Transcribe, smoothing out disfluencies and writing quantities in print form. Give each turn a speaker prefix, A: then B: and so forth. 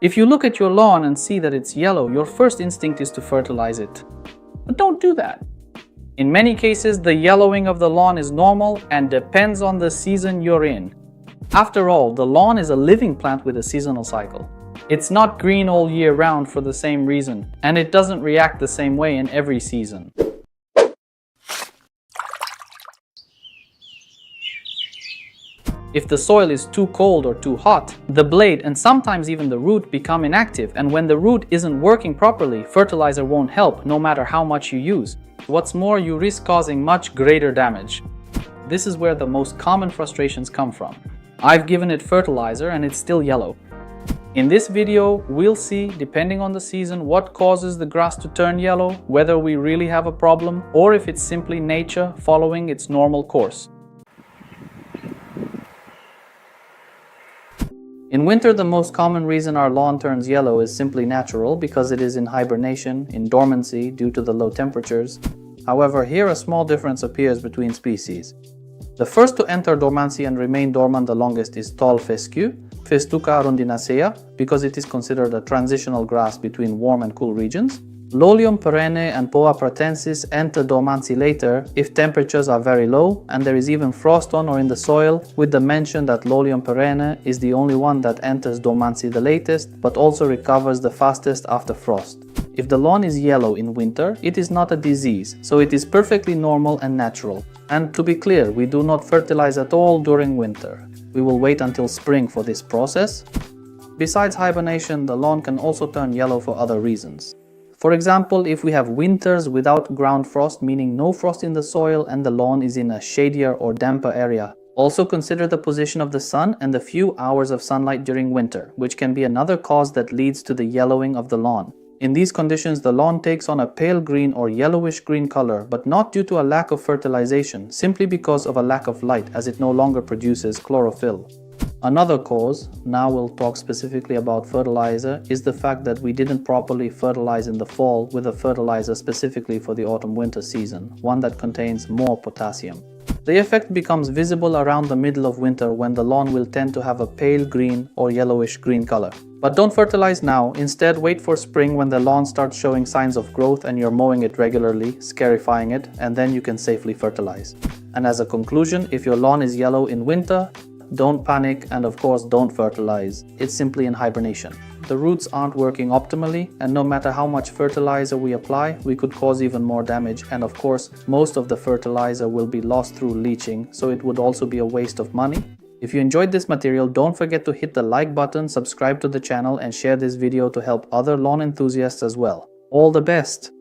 A: If you look at your lawn and see that it's yellow, your first instinct is to fertilize it. But don't do that. In many cases, the yellowing of the lawn is normal and depends on the season you're in. After all, the lawn is a living plant with a seasonal cycle. It's not green all year round for the same reason, and it doesn't react the same way in every season. If the soil is too cold or too hot, the blade and sometimes even the root become inactive, and when the root isn't working properly, fertilizer won't help no matter how much you use. What's more, you risk causing much greater damage. This is where the most common frustrations come from. I've given it fertilizer and it's still yellow. In this video, we'll see, depending on the season, what causes the grass to turn yellow, whether we really have a problem, or if it's simply nature following its normal course. In winter, the most common reason our lawn turns yellow is simply natural, because it is in hibernation, in dormancy, due to the low temperatures. However, here a small difference appears between species. The first to enter dormancy and remain dormant the longest is tall fescue, Festuca rondinacea, because it is considered a transitional grass between warm and cool regions. Lolium perenne and Poa pratensis enter dormancy later if temperatures are very low and there is even frost on or in the soil, with the mention that Lolium perenne is the only one that enters dormancy the latest, but also recovers the fastest after frost. If the lawn is yellow in winter, it is not a disease, so it is perfectly normal and natural. And to be clear, we do not fertilize at all during winter. We will wait until spring for this process. Besides hibernation, the lawn can also turn yellow for other reasons. For example, if we have winters without ground frost, meaning no frost in the soil and the lawn is in a shadier or damper area. Also consider the position of the sun and the few hours of sunlight during winter, which can be another cause that leads to the yellowing of the lawn. In these conditions, the lawn takes on a pale green or yellowish green color, but not due to a lack of fertilization, simply because of a lack of light, as it no longer produces chlorophyll. Another cause, now we'll talk specifically about fertilizer, is the fact that we didn't properly fertilize in the fall with a fertilizer specifically for the autumn-winter season, one that contains more potassium. The effect becomes visible around the middle of winter, when the lawn will tend to have a pale green or yellowish green color. But don't fertilize now, instead wait for spring when the lawn starts showing signs of growth and you're mowing it regularly, scarifying it, and then you can safely fertilize. And as a conclusion, if your lawn is yellow in winter, don't panic, and of course don't fertilize. It's simply in hibernation. The roots aren't working optimally, and no matter how much fertilizer we apply, we could cause even more damage, and of course most of the fertilizer will be lost through leaching, so it would also be a waste of money. If you enjoyed this material, don't forget to hit the like button, subscribe to the channel, and share this video to help other lawn enthusiasts as well. All the best!